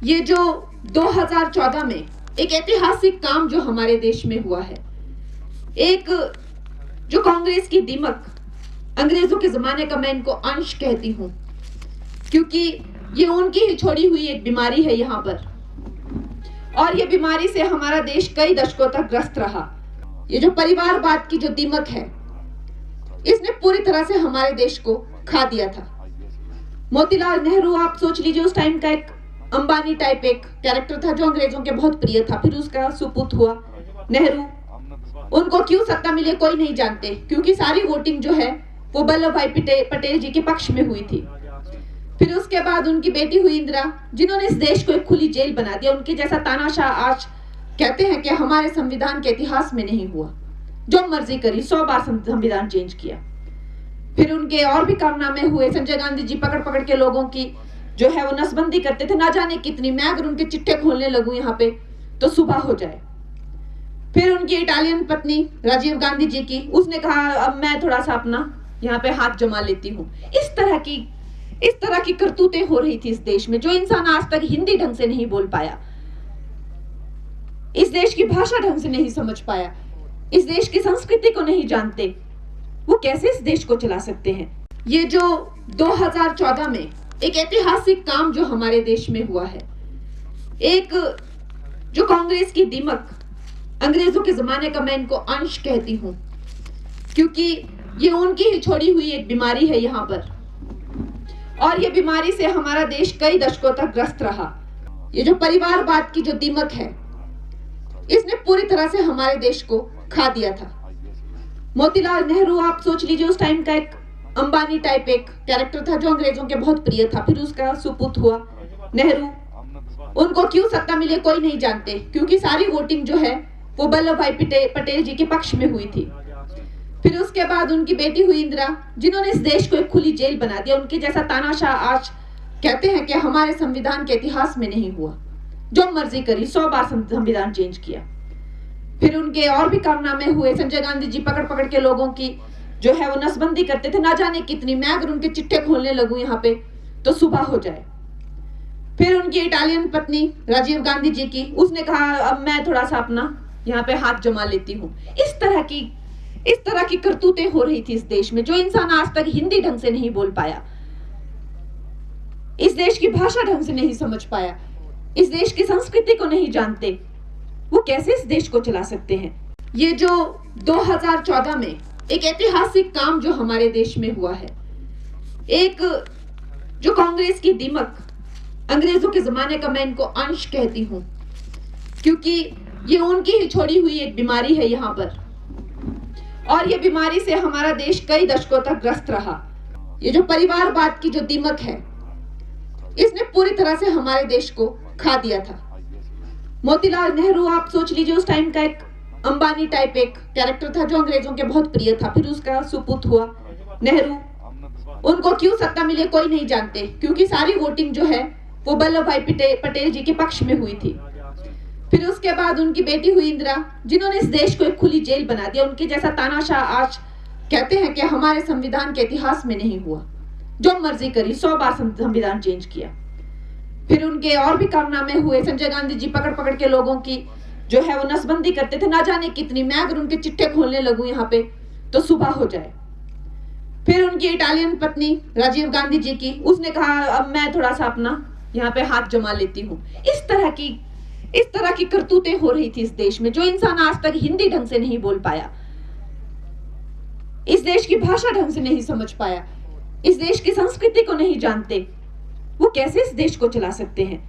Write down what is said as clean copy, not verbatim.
ये जो 2014 में एक ऐतिहासिक काम जो हमारे देश में हुआ है, एक जो कांग्रेस की दीमक, अंग्रेजों के जमाने का मैं इनको अंश कहती हूं, क्योंकि ये उनकी ही छोड़ी हुई एक बीमारी है यहां पर, और ये बीमारी से हमारा देश कई दशकों तक ग्रस्त रहा। ये जो परिवारवाद की जो दीमक है, इसने पूरी तरह से हमारे देश को खा दिया था। मोतीलाल नेहरू, आप सोच लीजिए, उस टाइम का एक अंबानी टाइप एक कैरेक्टर था जो अंग्रेजों के बहुत प्रिय था। फिर उसका सुपुत्र हुआ नेहरू। उनको क्यों सत्ता मिली कोई नहीं जानते, क्योंकि सारी वोटिंग जो है वो वल्लभ भाई पटेल जी के पक्ष में हुई थी। फिर उसके बाद उनकी बेटी हुई इंदिरा, जिन्होंने इस देश को एक खुली जेल बना दिया। उनके जैसा तानाशाह आज कहते हैं कि हमारे संविधान के इतिहास में नहीं हुआ। जो मर्जी करी, 100 बार संविधान चेंज किया। फिर उनके और भी कारनामे हुए। संजय गांधी जी पकड़ पकड़ के लोगों की जो है वो नसबंदी करते थे, ना जाने कितनी। मैं अगर उनके चिट्ठे खोलने लगूं यहाँ पे तो सुबह हो जाए। फिर उनकी इटालियन पत्नी राजीव गांधी जी की, उसने कहा अब मैं थोड़ा सा अपना यहाँ पे हाथ जमा लेती हूँ। इस तरह की करतूतें हो रही थी इस देश में। जो इंसान आज तक हिंदी ढंग से नहीं बोल पाया, इस देश की भाषा ढंग से नहीं समझ पाया, इस देश की संस्कृति को नहीं जानते, वो कैसे इस देश को चला सकते हैं। ये जो 2014 में एक ऐतिहासिक काम जो हमारे देश में हुआ है, एक जो कांग्रेस की दीमक, अंग्रेजों के जमाने का मैं इनको अंश कहती हूं, क्योंकि ये उनकी ही छोड़ी हुई एक बीमारी है यहां पर, और ये बीमारी से हमारा देश कई दशकों तक ग्रस्त रहा। ये जो परिवारवाद की जो दीमक है, इसने पूरी तरह से हमारे देश को खा दिया था। मोतीलाल नेहरू, आप सोच लीजिए, उस टाइम का एक अंबानी टाइप एक कैरेक्टर था जो अंग्रेजों के बहुत प्रिय था। फिर उसका सुपुत्र हुआ नेहरू। उनको क्यों सत्ता मिली कोई नहीं जानते, क्योंकि सारी वोटिंग जो है वो वल्लभ भाई पटेल जी के पक्ष में हुई थी। फिर उसके बाद उनकी बेटी हुई इंदिरा, जिन्होंने इस देश को एक खुली जेल बना दिया। उनके जैसा तानाशाह आज कहते हैं कि हमारे संविधान के इतिहास में नहीं हुआ। जो मर्जी करी, 100 बार संविधान चेंज किया। फिर उनके और भी कारनामे हुए। संजय गांधी जी पकड़ पकड़ के लोगों की जो है वो नसबंदी करते थे, ना जाने कितनी। मैं अगर उनके चिट्ठे खोलने लगूं यहाँ पे तो सुबह हो जाए। फिर उनकी इटालियन पत्नी राजीव गांधी जी की, उसने कहा अब मैं थोड़ा सा अपना यहाँ पे हाथ जमा लेती हूँ। इस तरह की करतूतें हो रही थी इस देश में। जो इंसान आज तक हिंदी ढंग से नहीं बोल पाया, इस देश की भाषा ढंग से नहीं समझ पाया, इस देश की संस्कृति को नहीं जानते, वो कैसे इस देश को चला सकते हैं। ये जो 2014 में एक ऐतिहासिक काम जो हमारे देश में हुआ है, एक जो कांग्रेस की दीमक, अंग्रेजों के जमाने का मैं इनको अंश कहती हूं, क्योंकि ये उनकी ही छोड़ी हुई एक बीमारी है यहां पर, और ये बीमारी से हमारा देश कई दशकों तक ग्रस्त रहा। ये जो परिवारवाद की जो दीमक है, इसने पूरी तरह से हमारे देश को खा दिया था। मोतीलाल नेहरू, आप सोच लीजिए, उस टाइम का एक अंबानी टाइप एक कैरेक्टर था जो अंग्रेजों के बहुत प्रिय था। फिर उसका सुपुत्र हुआ नेहरू। उनको क्यों सत्ता मिली कोई नहीं जानते, क्योंकि सारी वोटिंग जो है वो वल्लभ भाई पटेल जी के पक्ष में हुई थी। फिर उसके बाद उनकी बेटी हुई इंदिरा, जिन्होंने इस देश को एक खुली जेल बना दिया। उनके जैसा तानाशाह आज कहते हैं कि हमारे संविधान के इतिहास में नहीं हुआ। जो मर्जी करी, 100 बार संविधान चेंज किया। फिर उनके और भी कारनामे हुए। संजय गांधी जी पकड़ पकड़ के लोगों की जो है वो नसबंदी करते थे, ना जाने कितनी। मैं अगर उनके चिट्ठे खोलने लगूं यहाँ पे तो सुबह हो जाए। फिर उनकी इटालियन पत्नी राजीव गांधी जी की, उसने कहा अब मैं थोड़ा सा अपना यहाँ पे हाथ जमा लेती हूँ। इस तरह की करतूतें हो रही थी इस देश में। जो इंसान आज तक हिंदी ढंग से नहीं बोल पाया, इस देश की भाषा ढंग से नहीं समझ पाया, इस देश की संस्कृति को नहीं जानते, वो कैसे इस देश को चला सकते हैं।